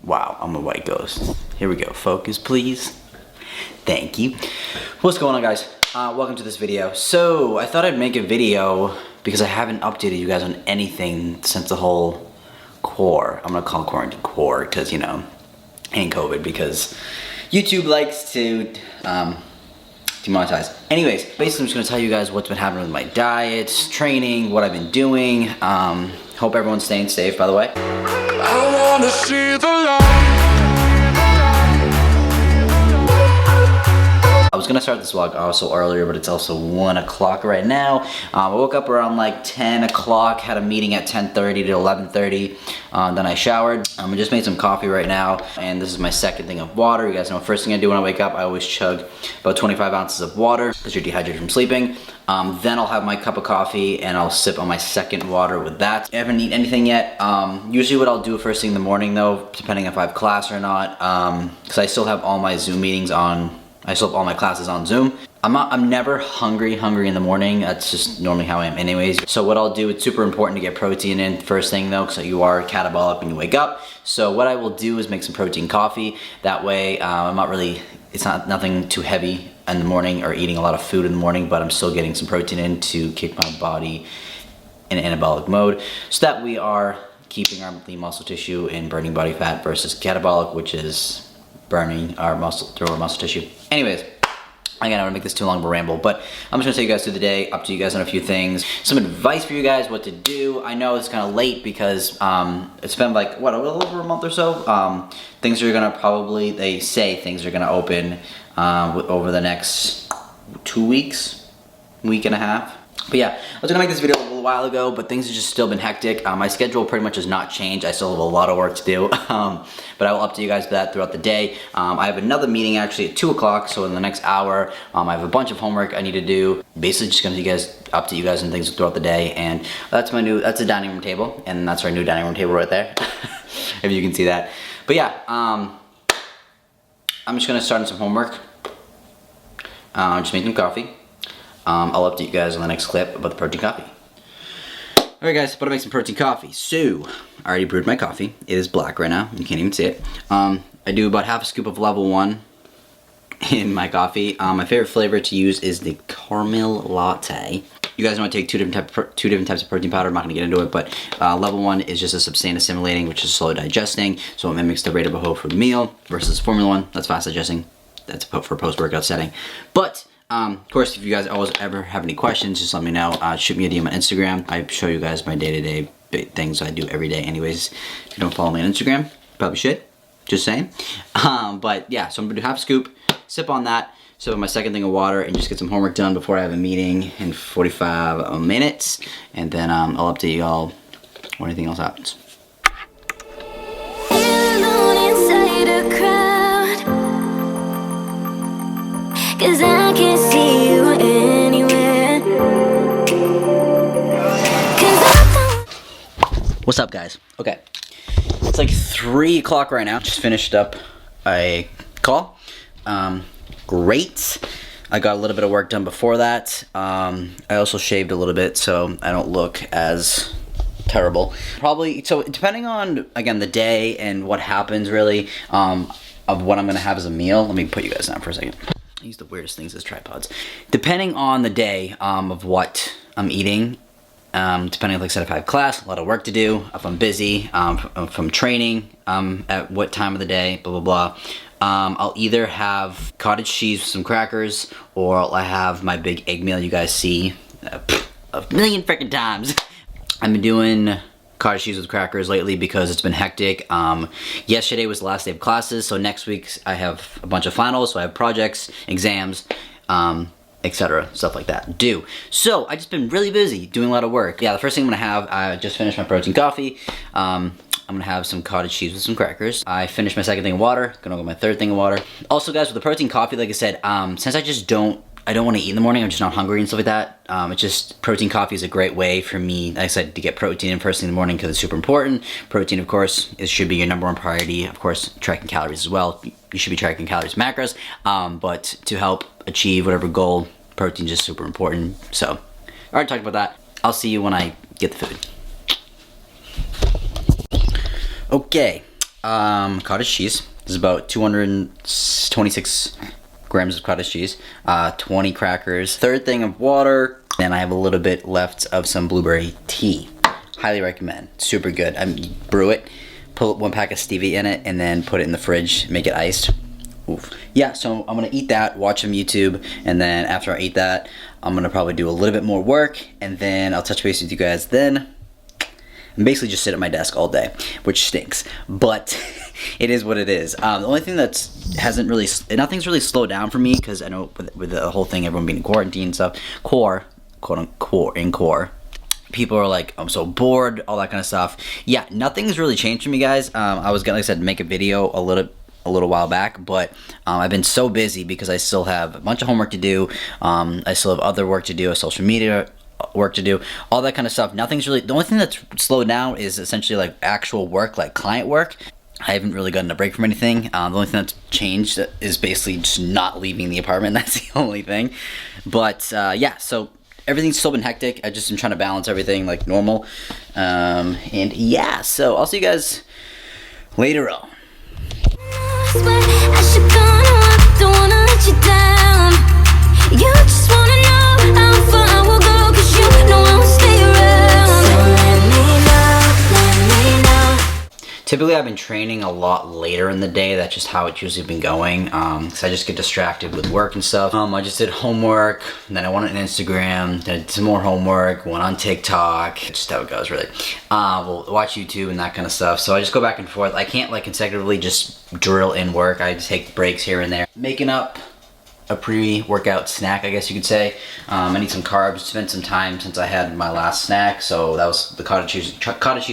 Wow, I'm a white ghost. Here we go. Focus, please. Thank you. What's going on, guys? Welcome to this video. So, I thought I'd make a video because I haven't updated you guys on anything since the whole core. I'm gonna call quarantine core because, you know, ain't COVID, because YouTube likes to demonetize. Anyways, basically I'm just gonna tell you guys what's been happening with my diet, training, what I've been doing. Hope everyone's staying safe, by the way. I wanna see the light. I was gonna start this vlog also earlier, but it's also 1 o'clock right now. I woke up around like 10 o'clock, had a meeting at 10:30 to 11:30. Then I showered. I just made some coffee right now, and this is my second thing of water. You guys know, first thing I do when I wake up, I always chug about 25 ounces of water because you're dehydrated from sleeping. Then I'll have my cup of coffee and I'll sip on my second water with that. I haven't eaten anything yet. Usually what I'll do first thing in the morning though, depending if I have class or not, because I still have all my Zoom meetings on. I still have all my classes on Zoom. I'm never hungry in the morning. That's just normally how I am anyways. So what I'll do, it's super important to get protein in first thing though, because you are catabolic when you wake up. So what I will do is make some protein coffee. That way it's not nothing too heavy in the morning or eating a lot of food in the morning, but I'm still getting some protein in to keep my body in anabolic mode so that we are keeping our lean muscle tissue and burning body fat versus catabolic, which is burning our muscle through our muscle tissue. Anyways, again, I don't want to make this too long of a ramble, but I'm just gonna take you guys through the day, up to you guys on a few things, some advice for you guys, what to do. I know it's kind of late because it's been like, what, a little over a month or so. Things are gonna probably, they say things are gonna open over the next 2 weeks, week and a half. But yeah, I was gonna make this video a little while ago, but things have just still been hectic. My schedule pretty much has not changed. I still have a lot of work to do, but I will update you guys that throughout the day. I have another meeting actually at 2 o'clock, so in the next hour, I have a bunch of homework I need to do. Basically just gonna update you guys on things throughout the day, and that's the dining room table, and that's our new dining room table right there, if you can see that. But yeah, I'm just gonna start on some homework. Just making coffee. I'll update you guys on the next clip about the protein coffee. Alright guys, about to make some protein coffee. So, I already brewed my coffee. It is black right now. You can't even see it. I do about half a scoop of level 1 in my coffee. My favorite flavor to use is the caramel latte. You guys know I take two different types of protein powder. I'm not going to get into it, but level 1 is just a sustained assimilating, which is slow digesting, so it mimics the rate of a whole food meal, versus Formula 1, that's fast digesting. That's for post-workout setting. But of course, if you guys ever have any questions, just let me know. Shoot me a DM on Instagram. I show you guys my day-to-day things I do every day anyways. If you don't follow me on Instagram, you probably should. Just saying. But yeah, so I'm gonna do half a scoop, sip on that, sip on my second thing of water, and just get some homework done before I have a meeting in 45 minutes. And then I'll update you all when anything else happens. Cause I can't see you anywhere. What's up, guys? Okay, it's like 3 o'clock right now. Just finished up a call. Great. I got a little bit of work done before that. I also shaved a little bit so I don't look as terrible. Probably, so depending on, again, the day and what happens really, of what I'm gonna have as a meal. Let me put you guys down for a second. I use the weirdest things as tripods. Depending on the day of what I'm eating, depending, like I said, if I have class, a lot of work to do, if I'm busy, if I'm training, at what time of the day, blah, blah, blah. I'll either have cottage cheese with some crackers, or I'll have my big egg meal you guys see a million freaking times. I've been doing cottage cheese with crackers lately because it's been hectic. Yesterday was the last day of classes, so next week I have a bunch of finals, so I have projects, exams, etc., stuff like that due. So I just been really busy doing a lot of work. Yeah, the first thing I'm gonna have, I just finished my protein coffee. I'm gonna have some cottage cheese with some crackers. I finished my second thing of water, gonna go my third thing of water. Also guys, with the protein coffee, like I said, since I don't want to eat in the morning, I'm just not hungry and stuff like that. It's just, protein coffee is a great way for me, like I said, to get protein in first thing in the morning because it's super important. Protein, of course, should be your #1 priority. Of course, tracking calories as well. You should be tracking calories, macros, but to help achieve whatever goal, protein is just super important. So, I already talked about that. I'll see you when I get the food. Okay, cottage cheese. This is about 226 grams of cottage cheese, 20 crackers, third thing of water, and I have a little bit left of some blueberry tea. Highly recommend. Super good. Brew it, put 1 pack of stevia in it, and then put it in the fridge, make it iced. Oof. Yeah, so I'm gonna eat that, watch some YouTube, and then after I eat that, I'm gonna probably do a little bit more work, and then I'll touch base with you guys then. And basically just sit at my desk all day, which stinks, but it is what it is. The only thing nothing's really slowed down for me, because I know with the whole thing, everyone being in quarantine and stuff, quote unquote, people are like, I'm so bored, all that kind of stuff. Yeah, nothing's really changed for me, guys. I was gonna, like I said, make a video a little while back, but I've been so busy because I still have a bunch of homework to do. I still have other work to do, social media work to do, all that kind of stuff. Nothing's really, the only thing that's slowed down is essentially like actual work, like client work. I haven't really gotten a break from anything. The only thing that's changed is basically just not leaving the apartment. That's the only thing. But yeah, so everything's still been hectic. I've just been trying to balance everything like normal. And yeah, so I'll see you guys later on. I should go, don't wanna let you down. You just wanna know how far I will go, 'cause you know I will stay around. So let me know. Typically I've been training a lot later in the day. That's just how it's usually been going, because I just get distracted with work and stuff. I just did homework, then I went on Instagram, then I did some more homework, went on TikTok, just how it goes really. We'll watch YouTube and that kind of stuff. So I just go back and forth. I can't like consecutively just drill in work. I just take breaks here and there. Making up a pre-workout snack, I guess you could say. I need some carbs. It's been some time since I had my last snack, so that was the cottage cheese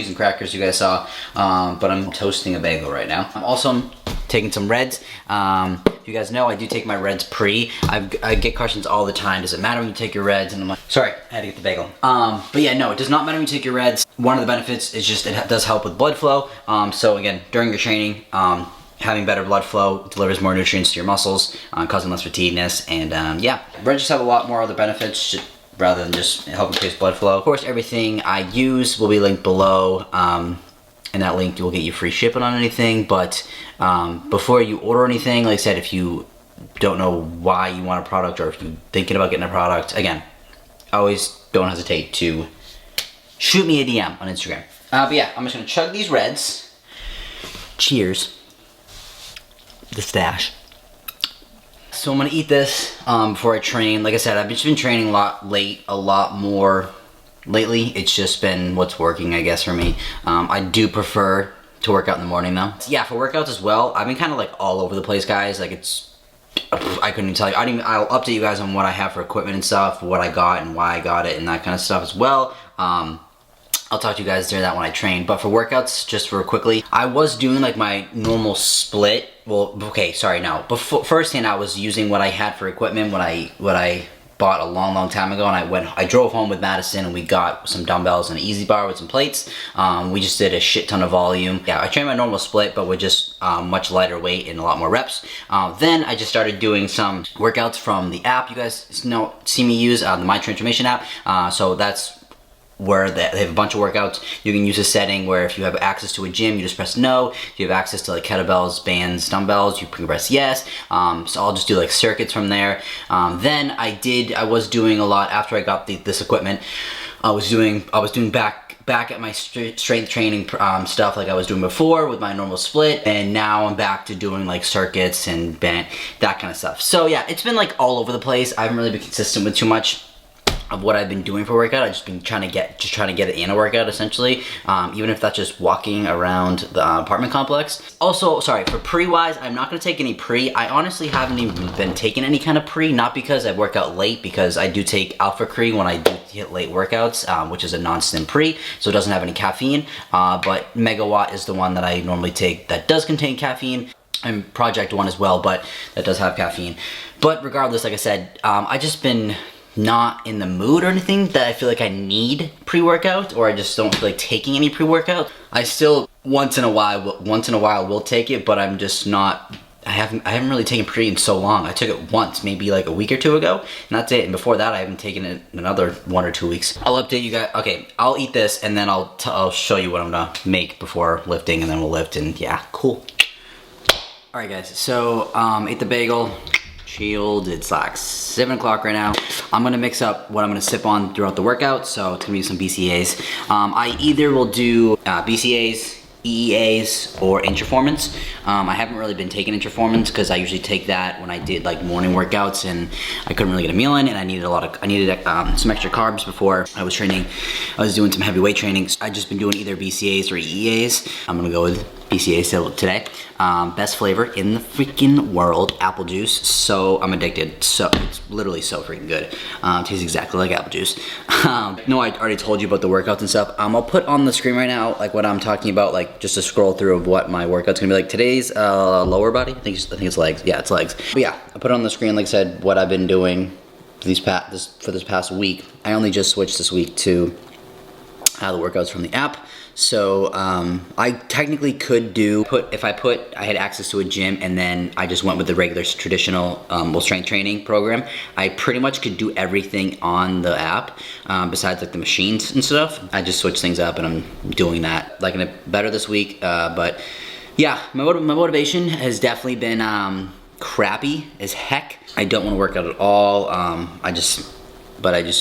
and crackers you guys saw. But I'm toasting a bagel right now. I'm taking some Reds. You guys know I do take my Reds pre. I get questions all the time. Does it matter when you take your Reds? And I'm like, sorry, I had to get the bagel. But yeah, no, it does not matter when you take your Reds. One of the benefits is just it does help with blood flow. So again, during your training, having better blood flow delivers more nutrients to your muscles, causing less fatigueness, and yeah, Reds just have a lot more other benefits rather than just helping increase blood flow. Of course, everything I use will be linked below, and that link will get you free shipping on anything. But before you order anything, like I said, if you don't know why you want a product or if you're thinking about getting a product, again, always don't hesitate to shoot me a DM on Instagram. But yeah, I'm just gonna chug these Reds. Cheers. The stash. So I'm gonna eat this before I train. Like I said, I've just been training a lot more lately. It's just been what's working, I guess, for me. I do prefer to work out in the morning though. Yeah, for workouts as well, I've been kind of like all over the place, guys. Like I couldn't even tell you. I'll update you guys on what I have for equipment and stuff, what I got and why I got it and that kind of stuff as well. I'll talk to you guys during that when I train. But for workouts, just for quickly, I was doing like my normal split. Well, okay, sorry, no. Firsthand, I was using what I had for equipment, what I bought a long time ago, and I drove home with Madison and we got some dumbbells and an easy bar with some plates. We just did a shit ton of volume. Yeah, I trained my normal split, but with just much lighter weight and a lot more reps. Then I just started doing some workouts from the app you guys see me use, the My Transformation app. So that's where they have a bunch of workouts. You can use a setting where if you have access to a gym, you just press no. If you have access to like kettlebells, bands, dumbbells, you can press yes. So I'll just do like circuits from there. Then I was doing a lot after I got this equipment. I was doing back at my strength training stuff like I was doing before with my normal split, and now I'm back to doing like circuits and band, that kind of stuff. So yeah, it's been like all over the place. I haven't really been consistent with too much of what I've been doing for workout. I've just been trying to get it in a workout essentially, even if that's just walking around the apartment complex. Also, sorry, for pre-wise, I'm not gonna take any pre. I honestly haven't even been taking any kind of pre, not because I work out late, because I do take Alpha Cree when I do hit late workouts, which is a non-stim pre, so it doesn't have any caffeine, but Megawatt is the one that I normally take that does contain caffeine, and Project One as well, but that does have caffeine. But regardless, like I said, I just been not in the mood or anything that I feel like I need pre-workout, or I just don't feel like taking any pre-workout. I still once in a while will take it, but I'm just not I haven't really taken pre in so long. I took it once, maybe like a week or two ago, and that's it. And before that, I haven't taken it in another 1 or 2 weeks. I'll update you guys. Okay, I'll eat this, and then I'll show you what I'm gonna make before lifting, and then we'll lift. And yeah, cool. All right, guys. So ate the bagel, chilled. It's like 7 o'clock right now. I'm gonna mix up what I'm gonna sip on throughout the workout. So it's gonna be some BCAAs. I either will do BCAAs, EEAs, or Intraformance. I haven't really been taking Intraformance because I usually take that when I did like morning workouts and I couldn't really get a meal in, and I needed some extra carbs before I was training. I was doing some heavy weight training. So I've just been doing either BCAAs or EEAs. I'm gonna go with BCAAs today. Best flavor in the freaking world, apple juice. So I'm addicted. So it's literally so freaking good. Tastes exactly like apple juice. No, I already told you about the workouts and stuff. I'll put on the screen right now like what I'm talking about, like just a scroll through of what my workout's gonna be like. Today's lower body. I think it's legs. Yeah, it's legs. But yeah, I put it on the screen, like I said, what I've been doing for this past week. I only just switched this week to the workouts from the app. So I technically could I had access to a gym and then I just went with the regular traditional strength training program. I pretty much could do everything on the app besides like the machines and stuff. I just switched things up and I'm doing that, liking it better this week. But yeah, my motivation has definitely been crappy as heck. I don't want to work out at all. I just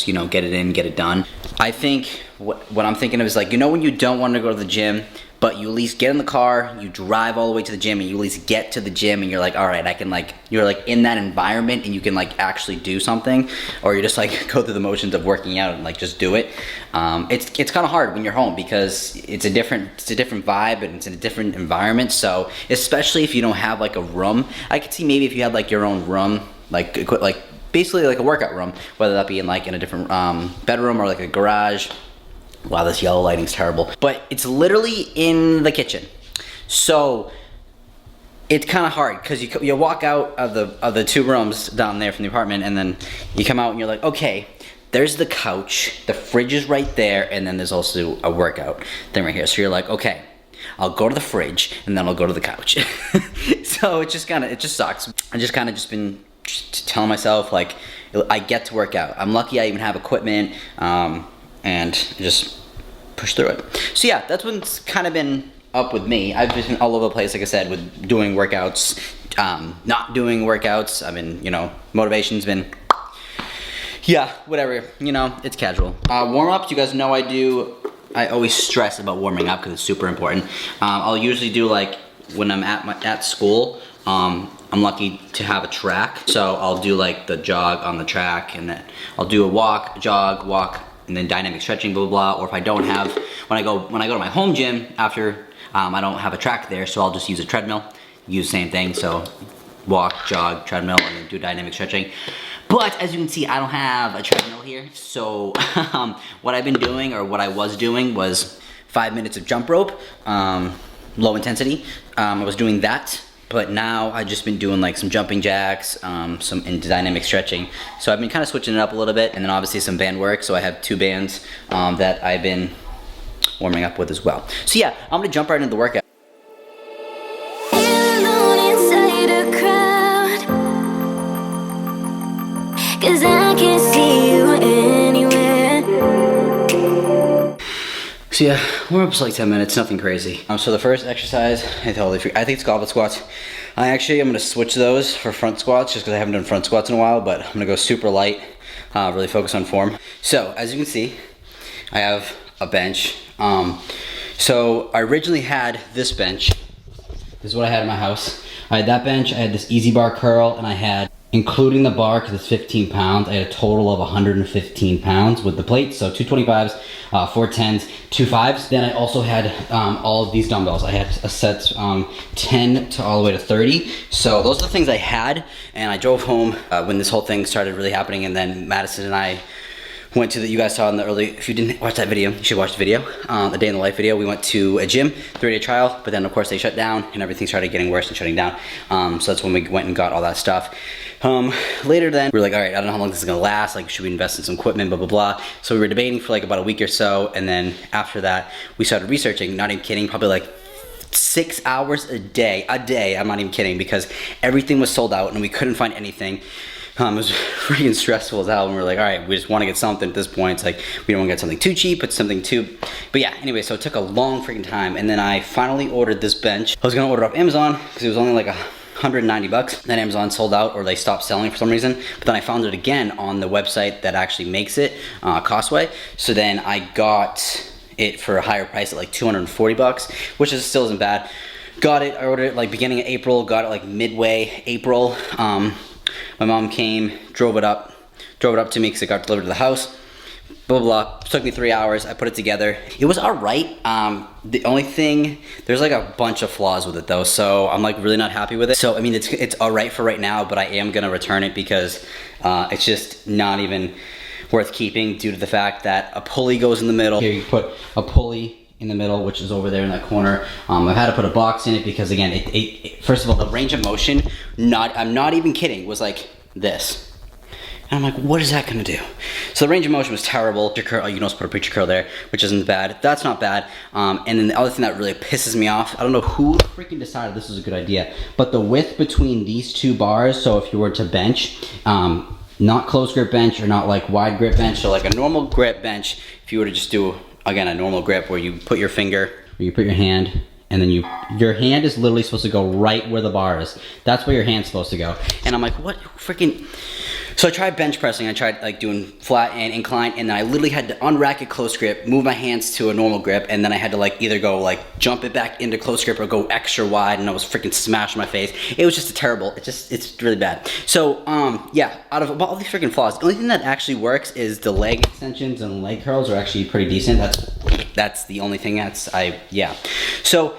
you know, get it in, get it done. I think what I'm thinking of is like, you know, when you don't want to go to the gym, but you at least get in the car, you drive all the way to the gym, and you at least get to the gym, and you're like, all right, I can like, you're like in that environment, and you can like actually do something, or you just like go through the motions of working out and like just do it. It's kind of hard when you're home because it's a different vibe and it's in a different environment. So especially if you don't have like a room, I could see maybe if you had like your own room, like basically like a workout room, whether that be in a different bedroom or like a garage. Wow, this yellow lighting's terrible. But it's literally in the kitchen. So it's kind of hard because you walk out of the 2 rooms down there from the apartment, and then you come out and you're like, okay, there's the couch, the fridge is right there, and then there's also a workout thing right here. So you're like, okay, I'll go to the fridge and then I'll go to the couch. So it just sucks. I just kind of been telling myself like I get to work out. I'm lucky I even have equipment, and just push through it. So yeah, that's what's kind of been up with me. I've been all over the place, like I said, with doing workouts, not doing workouts. I mean, you know, motivation's been, yeah, whatever, you know, it's casual. Warm-ups, you guys know I always stress about warming up because it's super important. I'll usually do like when I'm at school, I'm lucky to have a track, so I'll do like the jog on the track, and then I'll do a walk, jog, walk, and then dynamic stretching, blah, blah, blah. Or if I don't have, when I go to my home gym after, I don't have a track there, so I'll just use a treadmill, use the same thing. So walk, jog, treadmill, and then do dynamic stretching. But as you can see, I don't have a treadmill here. So what I've been doing, or what I was doing, was 5 minutes of jump rope, low intensity. I was doing that. But now I've just been doing like some jumping jacks, some dynamic stretching. So I've been kind of switching it up a little bit, and then obviously some band work. So I have 2 bands that I've been warming up with as well. So yeah, I'm gonna jump right into the workout. Alone inside a crowd, 'cause I can't see you anywhere. So yeah, warm-up's like 10 minutes, nothing crazy. So the first exercise, I think it's goblet squats. I'm gonna switch those for front squats just because I haven't done front squats in a while, but I'm gonna go super light, really focus on form. So as you can see, I have a bench. So I originally had this bench. This is what I had in my house. I had that bench, I had this easy bar curl, and I had, including the bar, because it's 15 pounds, I had a total of 115 pounds with the plates. So 225s, 4 10s, 2 5s. Then I also had all of these dumbbells. I had a set 10 to all the way to 30. So those are the things I had, and I drove home when this whole thing started really happening, and then Madison and I went to you guys saw in the early, if you didn't watch that video, you should watch the video, the day in the life video. We went to a gym, 3-day trial, but then of course they shut down and everything started getting worse and shutting down. So that's when we went and got all that stuff. Later then, we were like, all right, I don't know how long this is gonna last, like should we invest in some equipment, blah, blah, blah. So we were debating for like about a week or so, and then after that, we started researching, not even kidding, probably like 6 hours a day, I'm not even kidding, because everything was sold out and we couldn't find anything. It was freaking stressful as hell, and we were like, all right, we just want to get something at this point. It's like, we don't want to get something too cheap, but something too, but yeah, anyway, so it took a long freaking time, and then I finally ordered this bench. I was gonna order it off Amazon, because it was only like $190. Then Amazon sold out, or they stopped selling for some reason, but then I found it again on the website that actually makes it, Costway, so then I got it for a higher price at like $240, which is still isn't bad. Got it, I ordered it like beginning of April, got it like midway April. My mom came, drove it up to me because it got delivered to the house. Blah, blah, blah. It took me 3 hours. I put it together. It was all right. The only thing, there's like a bunch of flaws with it though, so I'm like really not happy with it. So I mean, it's all right for right now, but I am gonna return it because it's just not even worth keeping due to the fact that a pulley goes in the middle. Here you put a pulley in the middle, which is over there in that corner. I've had to put a box in it because again, it first of all, the range of motion, I'm not even kidding, was like this. And I'm like, what is that gonna do? So the range of motion was terrible. You can also put a preacher curl there, which isn't bad. That's not bad. And then the other thing that really pisses me off, I don't know who freaking decided this was a good idea, but the width between these two bars, so if you were to bench, not close grip bench or not like wide grip bench, so like a normal grip bench, if you were to just do, again, a normal grip where you put your finger, or you put your hand, and then your hand is literally supposed to go right where the bar is. That's where your hand's supposed to go. And I'm like, what freaking... So I tried bench pressing, I tried like doing flat and incline, and then I literally had to unrack it close grip, move my hands to a normal grip, and then I had to like either go like jump it back into close grip or go extra wide, and I was freaking smashing my face. It was just a terrible, it's really bad. So yeah, out of all these freaking flaws, the only thing that actually works is the leg extensions and leg curls are actually pretty decent. That's the only thing yeah. So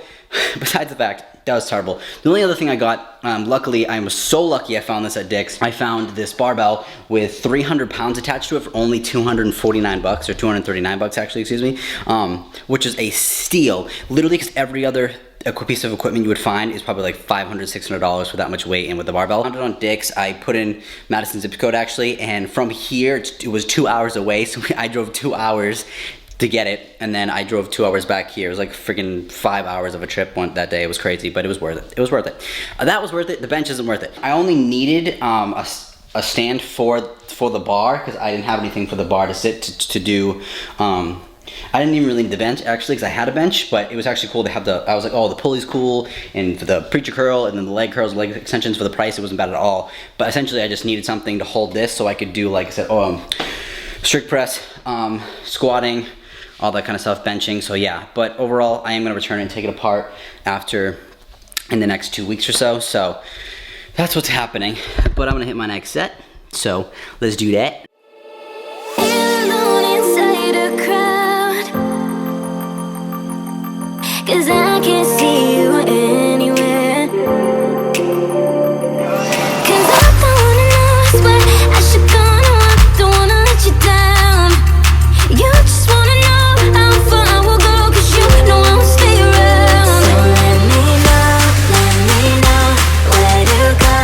besides the fact, that was terrible. The only other thing I got, luckily, I was so lucky I found this at Dick's. I found this barbell with 300 pounds attached to it for only $249, or $239 actually, excuse me, which is a steal. Literally, because every other piece of equipment you would find is probably like $500, $600 for that much weight and with the barbell. I found it on Dick's. I put in Madison zip code actually, and from here, it was 2 hours away, so I drove 2 hours to get it, and then I drove 2 hours back here. It was like freaking 5 hours of a trip that day. It was crazy, but it was worth it. It was worth it. That was worth it. The bench isn't worth it. I only needed a stand for the bar because I didn't have anything for the bar to sit to do. I didn't even really need the bench actually because I had a bench, but it was actually cool to have I was like, oh, the pulley's cool, and for the preacher curl, and then the leg curls, leg extensions for the price, it wasn't bad at all. But essentially, I just needed something to hold this so I could do, like I said, strict press, squatting, all that kind of stuff, benching. So yeah, but overall I am going to return it and take it apart in the next 2 weeks or so. So that's what's happening, but I'm going to hit my next set, so let's do that. Alone inside a crowd, 'cause I can't see you anywhere. 'Cause I don't wanna know it's where I should go. No, I don't wanna let you down. You just wanna know how far I will go, 'cause you know I will stay around. So let me know where to go.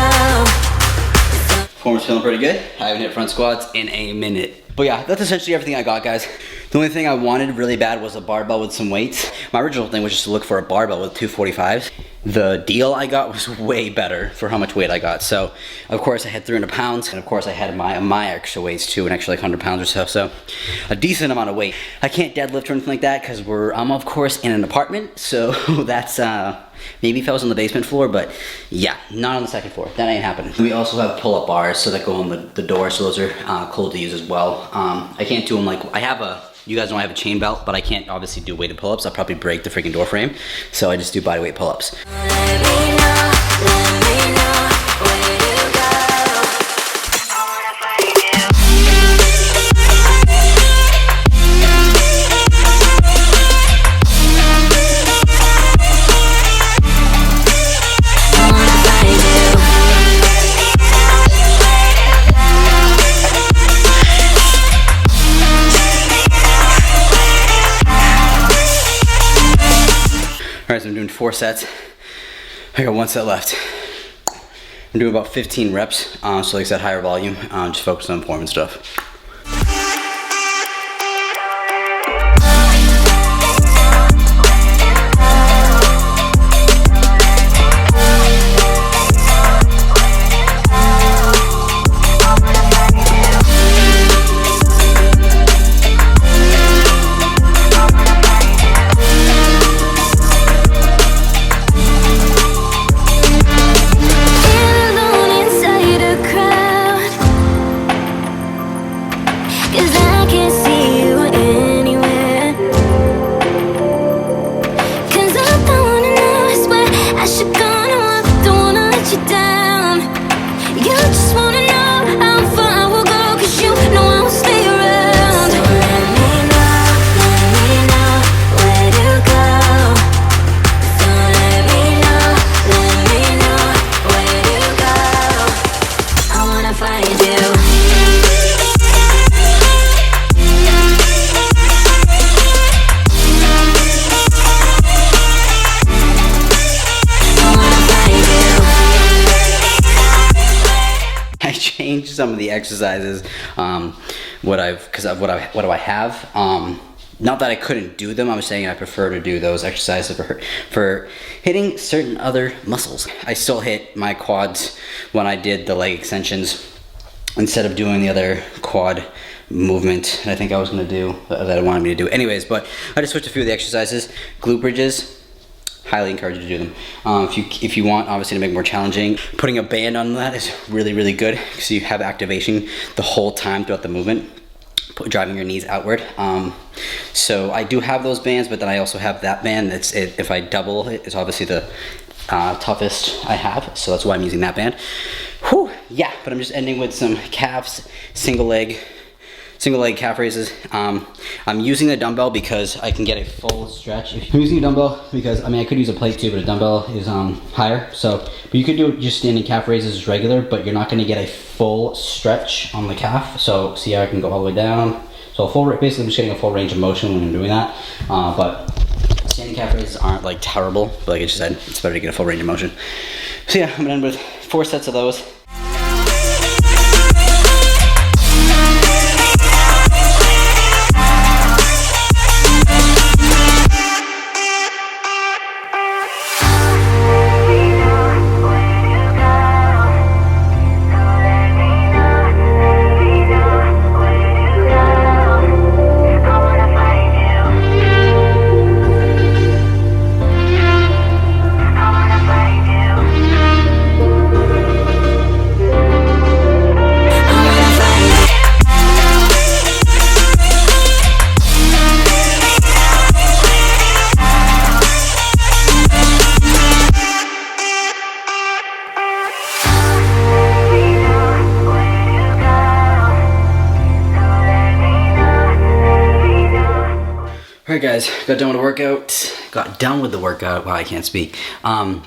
Form's feeling pretty good. I haven't hit front squats in a minute. But yeah, that's essentially everything I got, guys. The only thing I wanted really bad was a barbell with some weights. My original thing was just to look for a barbell with 245s. The deal I got was way better for how much weight I got. So, of course, I had 300 pounds, and of course, I had my extra weights too, an extra like 100 pounds or so. So, a decent amount of weight. I can't deadlift or anything like that because I'm of course in an apartment. So that's maybe if I was on the basement floor, but yeah, not on the second floor. That ain't happening. We also have pull-up bars, so that go on the door. So those are cool to use as well. I can't do them like you guys know I have a chain belt, but I can't obviously do weighted pull-ups. I'll probably break the freaking door frame. So I just do bodyweight pull-ups. Let me know where to go. I wanna find you. I wanna find you. Alright, so I'm doing 4 sets. I got 1 set left. I'm doing about 15 reps, so like I said, higher volume, just focus on form and stuff. some of the exercises. What do I have? Not that I couldn't do them. I'm saying I prefer to do those exercises for hitting certain other muscles. I still hit my quads when I did the leg extensions instead of doing the other quad movement I think I was gonna do that I wanted me to do. Anyways, but I just switched a few of the exercises. Glute bridges, highly encourage you to do them. If you want, obviously, to make it more challenging, putting a band on that is really, really good because you have activation the whole time throughout the movement, driving your knees outward. So I do have those bands, but then I also have that band. If I double it, it's obviously the toughest I have, so that's why I'm using that band. Whew, yeah, but I'm just ending with some calves, single leg calf raises. I'm using the dumbbell because I can get a full stretch. I'm using a dumbbell because, I mean, I could use a plate too, but a dumbbell is higher. So, but you could do just standing calf raises as regular, but you're not gonna get a full stretch on the calf. So see how I can go all the way down. So basically I'm just getting a full range of motion when I'm doing that. But standing calf raises aren't like terrible, but like I just said, it's better to get a full range of motion. So yeah, I'm gonna end with 4 sets of those. Alright guys, got done with the workout. Wow, I can't speak. I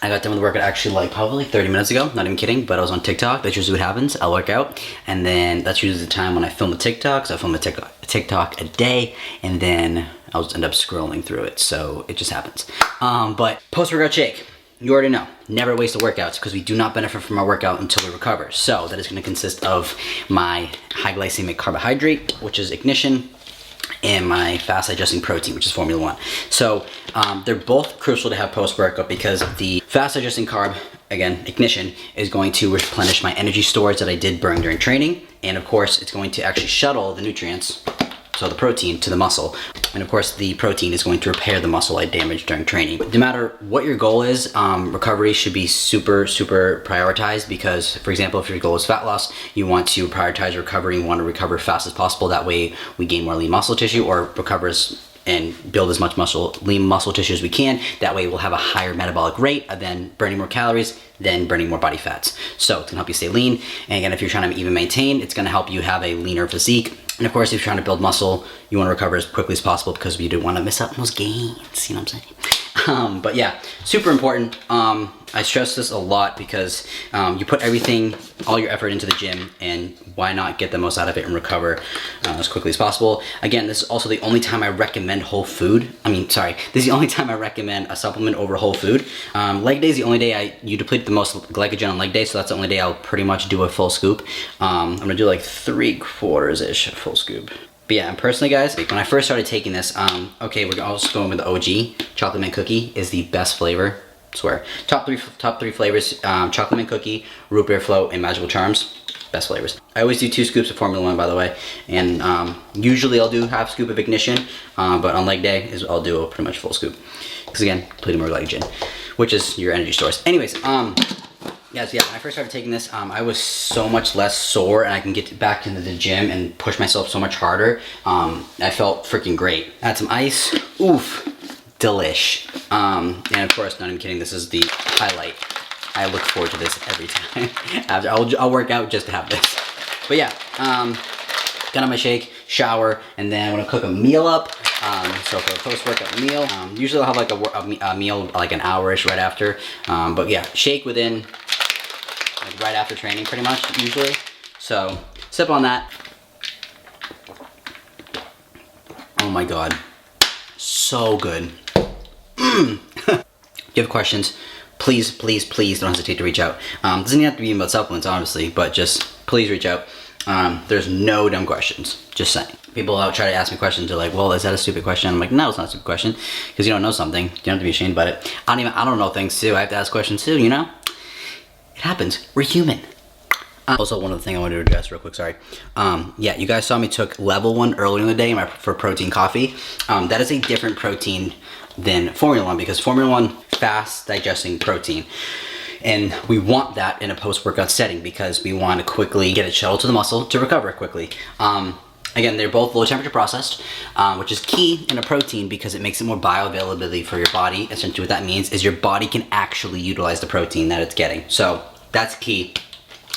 got done with the workout actually like probably 30 minutes ago, not even kidding, but I was on TikTok. That's usually what happens. I'll work out, and then that's usually the time when I film the TikToks. So I film a TikTok a day, and then I'll just end up scrolling through it. So it just happens. But post-workout shake. You already know, never waste the workouts because we do not benefit from our workout until we recover. So that is going to consist of my high glycemic carbohydrate, which is Ignition, and my fast digesting protein, which is Formula 1. So they're both crucial to have post-workout because the fast digesting carb, again, Ignition, is going to replenish my energy stores that I did burn during training. And of course, it's going to actually shuttle the nutrients, so the protein, to the muscle. And of course, the protein is going to repair the muscle I damaged during training. No matter what your goal is, recovery should be super, super prioritized because, for example, if your goal is fat loss, you want to prioritize recovery and want to recover as fast as possible. That way we gain more lean muscle tissue, or recovers and build as much lean muscle tissue as we can. That way we'll have a higher metabolic rate of then burning more calories, then burning more body fats. So it's gonna help you stay lean. And again, if you're trying to even maintain, it's gonna help you have a leaner physique. And of course, if you're trying to build muscle, you wanna recover as quickly as possible because you don't wanna miss out on those gains, you know what I'm saying? But yeah, super important. I stress this a lot because you put everything, all your effort into the gym, and why not get the most out of it and recover as quickly as possible. Again, this is also the only time I recommend whole food. This is the only time I recommend a supplement over whole food. Leg day is the only day you deplete the most glycogen on leg day, so that's the only day I'll pretty much do a full scoop. I'm gonna do like 3/4-ish full scoop. But yeah, and personally guys, when I first started taking this, okay, we're also going with the OG. Chocolate mint cookie is the best flavor, I swear. Top three flavors, chocolate mint cookie, root beer float, and magical charms. Best flavors. I always do 2 scoops of Formula 1, by the way. And usually I'll do half scoop of Ignition, but on leg day, I'll do a pretty much full scoop. Because again, completely more glycogen, which is your energy source. Anyways, guys, yeah, when I first started taking this, I was so much less sore, and I can get back into the gym and push myself so much harder. I felt freaking great. Add some ice. Oof. Delish. And of course, not even kidding, this is the highlight. I look forward to this every time. I'll work out just to have this. But yeah, got on my shake, shower, and then I'm gonna cook a meal up. So for a post-workout meal, usually I'll have like a meal like an hour-ish right after. But yeah, shake within, like right after training pretty much, usually. So sip on that. Oh my God, so good. If you have questions, please, please, please don't hesitate to reach out. Doesn't have to be about supplements, obviously, but just please reach out. There's no dumb questions, just saying. People out try to ask me questions, they're like, well, is that a stupid question? I'm like, no, it's not a stupid question, because you don't know something. You don't have to be ashamed about it. I don't know things too. I have to ask questions too, you know? It happens. We're human. Also, one other thing I wanted to address real quick, sorry. Yeah, you guys saw me took level 1 earlier in the day for protein coffee. That is a different protein than Formula 1, because Formula 1, fast digesting protein. And we want that in a post-workout setting because we want to quickly get it shuttled to the muscle to recover quickly. Again, they're both low temperature processed, which is key in a protein because it makes it more bioavailability for your body. Essentially what that means is your body can actually utilize the protein that it's getting. So that's key.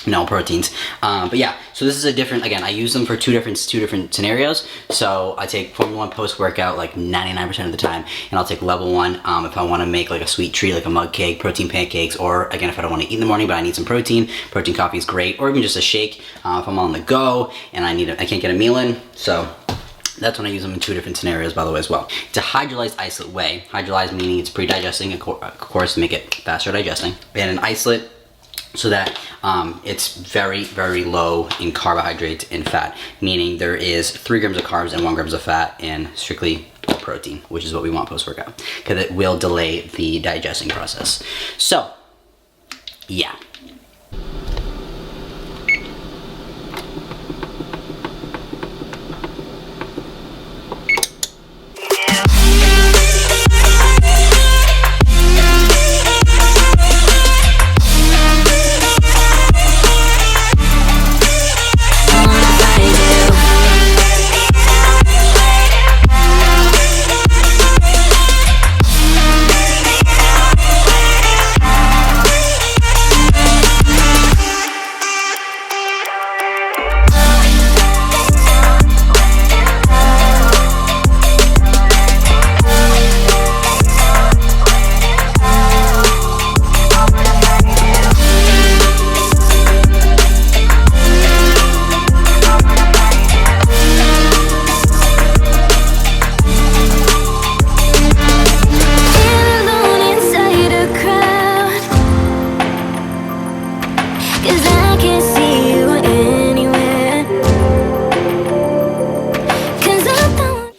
No proteins, but yeah, so this is a different, again, I use them for two different scenarios. So I take Formula 1 post-workout like 99% of the time, and I'll take level 1 if I want to make like a sweet treat, like a mug cake, protein pancakes, or again, if I don't want to eat in the morning but I need some protein coffee is great, or even just a shake if I'm on the go and I can't get a meal in. So that's when I use them in 2 different scenarios, by the way, as well. It's a hydrolyzed isolate whey. Hydrolyzed meaning it's pre-digesting, of course, to make it faster digesting, and an isolate so that it's very, very low in carbohydrates and fat, meaning there is 3 grams of carbs and 1 grams of fat and strictly protein, which is what we want post-workout because it will delay the digesting process. So, yeah.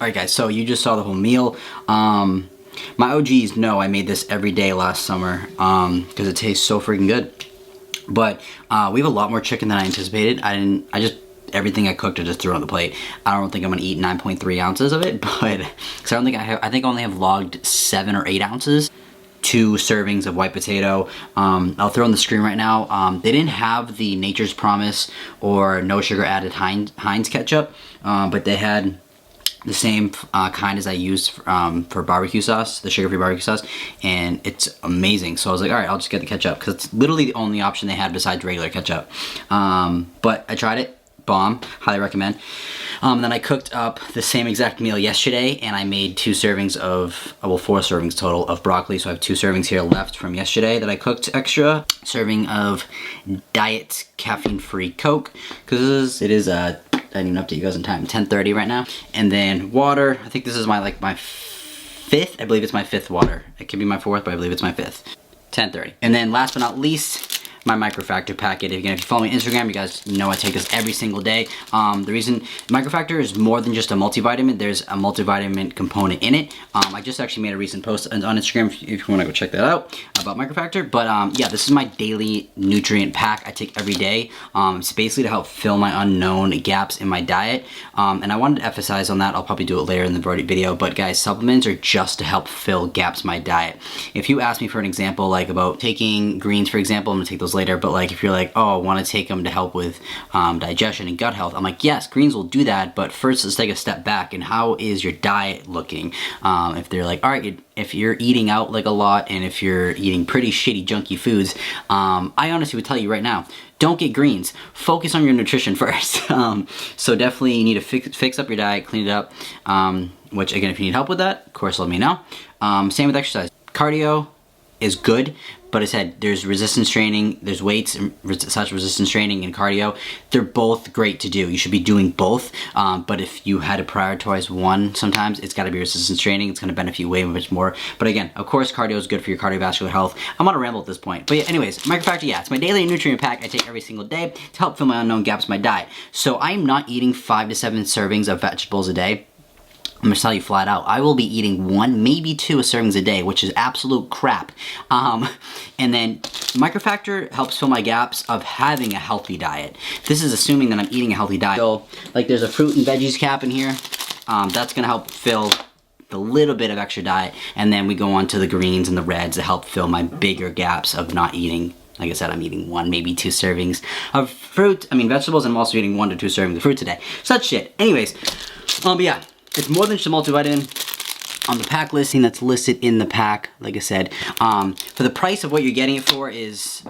Alright guys, so you just saw the whole meal. My OGs know I made this every day last summer because it tastes so freaking good. But we have a lot more chicken than I anticipated. Everything I cooked I just threw on the plate. I don't think I'm gonna eat 9.3 ounces of it, but because I think I only have logged 7 or 8 ounces. 2 servings of white potato. I'll throw on the screen right now. They didn't have the Nature's Promise or no sugar added Heinz ketchup, but they had the same kind as I used for barbecue sauce, the sugar-free barbecue sauce, and it's amazing. So I was like, all right, I'll just get the ketchup because it's literally the only option they had besides regular ketchup. But I tried it, bomb, highly recommend. Then I cooked up the same exact meal yesterday, and I made 2 servings of, well, 4 servings total of broccoli. So I have 2 servings here left from yesterday that I cooked extra. Serving of diet caffeine-free Coke because it is I didn't update you guys in time. 10:30 right now, and then water. I think this is my 5th. I believe it's my 5th water. It could be my 4th, but I believe it's my 5th. 10:30. And then last but not least, my microfactor packet. Again, if you follow me on Instagram, you guys know I take this every single day. The reason microfactor is more than just a multivitamin. There's a multivitamin component in it. I just actually made a recent post on Instagram if you want to go check that out about microfactor. But yeah, this is my daily nutrient pack I take every day. It's basically to help fill my unknown gaps in my diet. And I wanted to emphasize on that. I'll probably do it later in the video. But guys, supplements are just to help fill gaps in my diet. If you ask me for an example, like about taking greens, for example, I'm gonna take those later, but like if you're like, oh, I want to take them to help with digestion and gut health, I'm like, yes, greens will do that, but first let's take a step back and how is your diet looking? If they're like, all right, if you're eating out like a lot and if you're eating pretty shitty junky foods, I honestly would tell you right now, don't get greens. Focus on your nutrition first. So definitely you need to fix up your diet, clean it up, which again, if you need help with that, of course, let me know. Same with exercise. Cardio is good, but I said there's resistance training, there's weights and such resistance training and cardio. They're both great to do. You should be doing both, but if you had to prioritize one, sometimes it's got to be resistance training. It's going to benefit you way much more. But again, of course, cardio is good for your cardiovascular health. I'm on a ramble at this point, but yeah, anyways, Microfactor, yeah, it's my daily nutrient pack I take every single day to help fill my unknown gaps in my diet. So I'm not eating 5 to 7 servings of vegetables a day. I'm gonna tell you flat out, I will be eating 1, maybe 2 servings a day, which is absolute crap. And then Microfactor helps fill my gaps of having a healthy diet. This is assuming that I'm eating a healthy diet. So, like there's a fruit and veggies cap in here. That's gonna help fill the little bit of extra diet. And then we go on to the greens and the reds to help fill my bigger gaps of not eating. Like I said, I'm eating 1, maybe 2 servings of fruit. I mean vegetables, and I'm also eating 1 to 2 servings of fruit today. So that's shit. Anyways, but yeah. It's more than just a multivitamin. On the pack listing that's listed in the pack, like I said, for the price of what you're getting it for is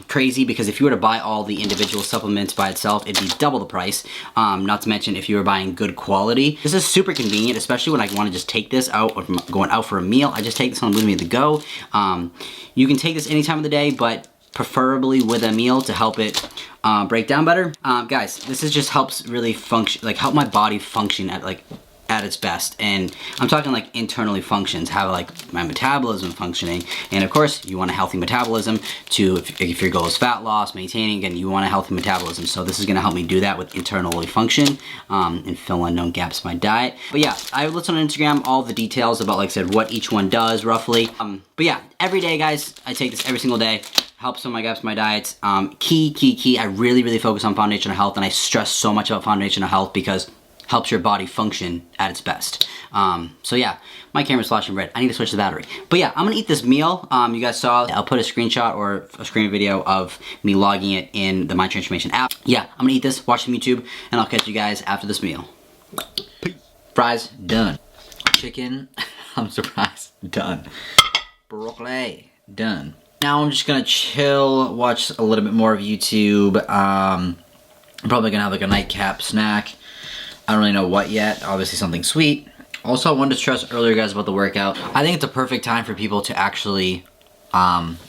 crazy, because if you were to buy all the individual supplements by itself, it'd be double the price. Not to mention if you were buying good quality. This is super convenient, especially when I want to just take this out, or going out for a meal. I just take this on with me to go. You can take this any time of the day, but preferably with a meal to help it break down better. Guys, this is just helps really function, like help my body function at its best, and I'm talking like internally functions, have like my metabolism functioning, and of course you want a healthy metabolism to, if your goal is fat loss, maintaining, again, you want a healthy metabolism, so this is going to help me do that with internally function and fill unknown gaps in my diet. But yeah, I list on Instagram all the details about, like I said, what each one does roughly. But yeah, every day guys, I take this every single day. Helps fill my gaps in my diet. Key, I really focus on foundational health, and I stress so much about foundational health because helps your body function at its best. So yeah, my camera's flashing red. I need to switch the battery. But yeah, I'm gonna eat this meal. You guys saw, I'll put a screenshot or a screen video of me logging it in the My Transformation app. Yeah, I'm gonna eat this, watch some YouTube, and I'll catch you guys after this meal. Peace. Fries, done. Chicken, I'm surprised, done. Broccoli, done. Now I'm just gonna chill, watch a little bit more of YouTube. I'm probably gonna have like a nightcap snack. I don't really know what yet, obviously something sweet. Also, I wanted to stress earlier guys about the workout. I think it's a perfect time for people to actually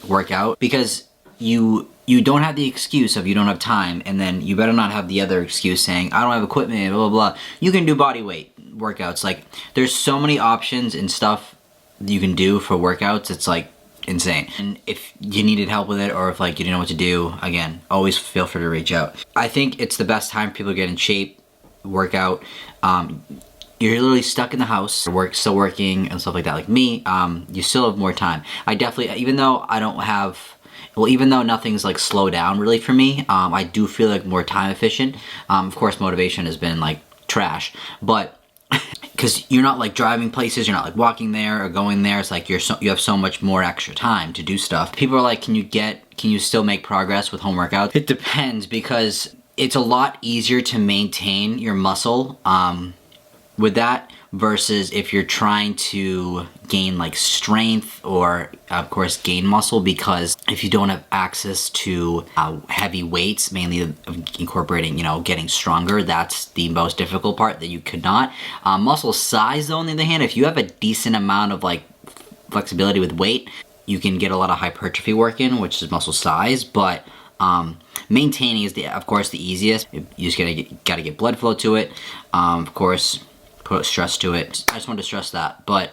work out, because you don't have the excuse of you don't have time, and then you better not have the other excuse saying, I don't have equipment, blah, blah, blah. You can do body weight workouts. Like, there's so many options and stuff you can do for workouts, it's like insane. And if you needed help with it, or if like you didn't know what to do, again, always feel free to reach out. I think it's the best time for people to get in shape, workout. You're literally stuck in the house, still working and stuff like that, like me. You still have more time. I definitely, even though I don't have, well, even though nothing's like slow down really for me, I do feel like more time efficient. Of course, motivation has been like trash, but because you're not like driving places, you're not like walking there or going there. It's like you have so much more extra time to do stuff. People are like, can you still make progress with home workouts? It depends, because it's a lot easier to maintain your muscle with that versus if you're trying to gain like strength or of course gain muscle, because if you don't have access to heavy weights, mainly of incorporating, you know, getting stronger, that's the most difficult part that you could not. Muscle size though, on the other hand, if you have a decent amount of like flexibility with weight, you can get a lot of hypertrophy work in, which is muscle size, but maintaining is of course the easiest. You just gotta get blood flow to it. Of course, put stress to it. I just wanted to stress that, but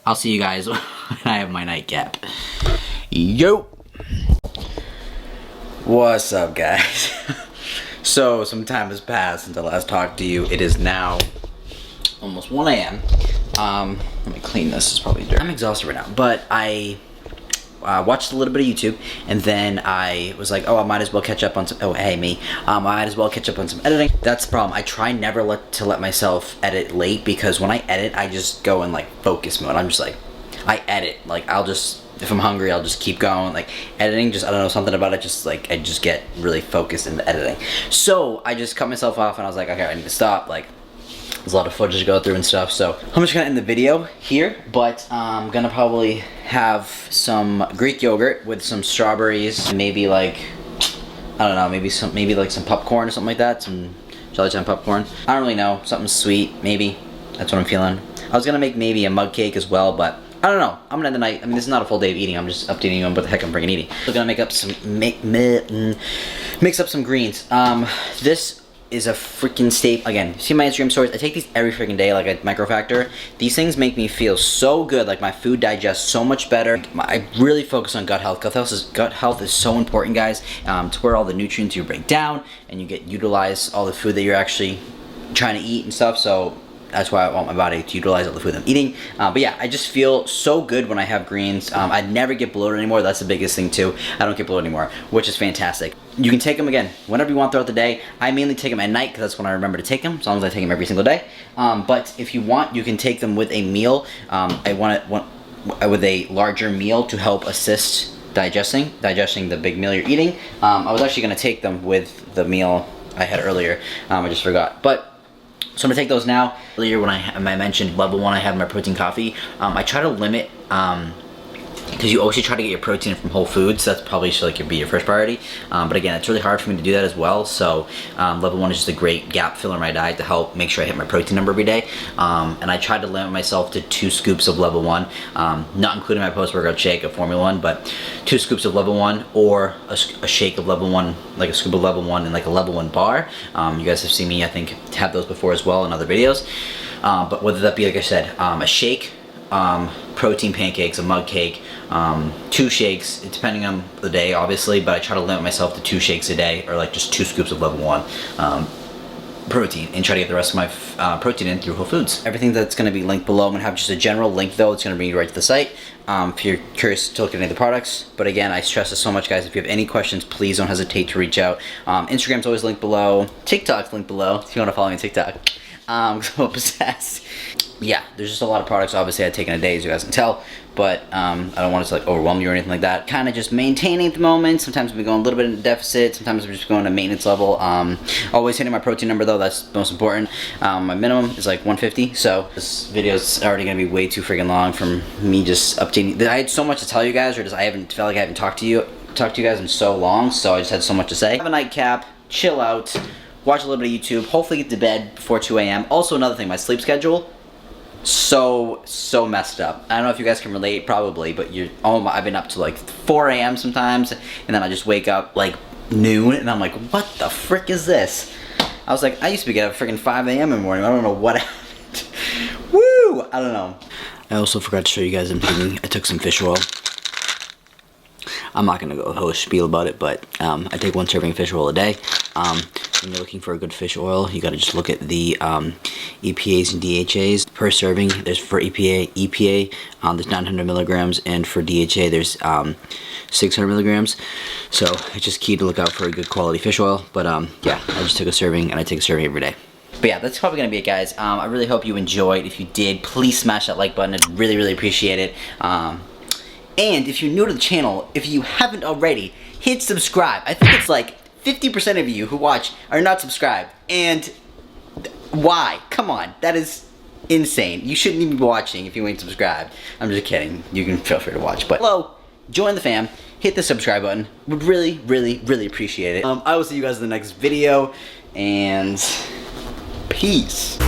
I'll see you guys when I have my nightcap. Yo! What's up, guys? So, some time has passed since I last talked to you. It is now almost 1 a.m. Let me clean this, it's probably dirty. I'm exhausted right now, but I watched a little bit of YouTube, and then I was like, oh, I might as well catch up on some, I might as well catch up on some editing. That's the problem. I try never to let myself edit late, because when I edit, I just go in like focus mode. I'm just like, I edit, like I'll just, if I'm hungry, I'll just keep going. Like editing, just, I don't know, something about it, just like, I just get really focused into editing. So I just cut myself off, and I was like, okay, I need to stop, like, there's a lot of footage to go through and stuff, so I'm just gonna end the video here, but I'm gonna probably have some Greek yogurt with some strawberries, and maybe like, I don't know, maybe like some popcorn or something like that, some Jolly Time popcorn. I don't really know, something sweet, maybe. That's what I'm feeling. I was gonna make maybe a mug cake as well, but I don't know. I'm gonna end the night. I mean, this is not a full day of eating. I'm just updating you on what the heck I'm freaking eating. So gonna make up some mix up some greens. This is a freaking staple. Again, see my Instagram stories. I take these every freaking day, like a microfactor. These things make me feel so good. Like my food digests so much better. I really focus on gut health. Gut health is so important, guys. To where all the nutrients you break down and you get utilize all the food that you're actually trying to eat and stuff. So that's why I want my body to utilize all the food I'm eating. But yeah, I just feel so good when I have greens. I never get bloated anymore. That's the biggest thing too. I don't get bloated anymore, which is fantastic. You can take them again whenever you want throughout the day. I mainly take them at night because that's when I remember to take them, as long as I take them every single day. But if you want, you can take them with a meal. I want it with a larger meal to help assist digesting the big meal you're eating. I was actually going to take them with the meal I had earlier. I just forgot. But so I'm gonna take those now. Earlier when I mentioned level 1, I have my protein coffee. I try to limit, because you always try to get your protein from whole foods. That's probably should be your first priority. But again, it's really hard for me to do that as well. So level 1 is just a great gap filler in my diet to help make sure I hit my protein number every day. And I tried to limit myself to 2 scoops of level 1, not including my post-workout shake of Phorm Link, but 2 scoops of level 1 or a shake of level 1, like a scoop of level 1 and like a level 1 bar. You guys have seen me, I think, have those before as well in other videos. But whether that be, like I said, a shake, protein pancakes, a mug cake, 2 shakes, depending on the day, obviously, but I try to limit myself to 2 shakes a day, or like just 2 scoops of level 1 protein, and try to get the rest of my protein in through Whole Foods. Everything that's going to be linked below. I'm going to have just a general link though. It's going to bring you right to the site if you're curious to look at any of the products. But again, I stress this so much, guys. If you have any questions, please don't hesitate to reach out. Instagram's always linked below. TikTok's linked below if you want to follow me on TikTok. I'm obsessed. Yeah, there's just a lot of products obviously I've taken a day, as you guys can tell, but I don't want it to like overwhelm you or anything like that. Kind of just maintaining at the moment. Sometimes we're going a little bit in deficit, sometimes we're just going to maintenance level. Always hitting my protein number though, that's most important. My minimum is like 150, so this video is already going to be way too freaking long from me just updating. I had so much to tell you guys, or just I haven't felt like I haven't talked to you guys in so long, so I just had so much to say. Have a nightcap, chill out, watch a little bit of YouTube, hopefully get to bed before 2 a.m. Also another thing, my sleep schedule, so messed up. I don't know if you guys can relate, probably, but I've been up to like 4 a.m. sometimes, and then I just wake up like noon, and I'm like, what the frick is this? I was like, I used to get up freaking 5 a.m. in the morning. I don't know what happened. Woo! I don't know. I also forgot to show you guys I took some fish oil. I'm not gonna go a whole spiel about it, but I take 1 serving of fish oil a day. When you're looking for a good fish oil, you gotta just look at the EPAs and DHAs per serving. There's for EPA, there's 900 milligrams, and for DHA there's 600 milligrams. So it's just key to look out for a good quality fish oil. But yeah, I just took a serving, and I take a serving every day. But yeah, that's probably gonna be it, guys. I really hope you enjoyed. If you did, please smash that like button. I'd really appreciate it. And if you're new to the channel, if you haven't already, hit subscribe. I think it's like 50% of you who watch are not subscribed. And why? Come on, that is insane. You shouldn't even be watching if you ain't subscribed. I'm just kidding. You can feel free to watch. But hello, join the fam. Hit the subscribe button. Would really appreciate it. I will see you guys in the next video. And peace.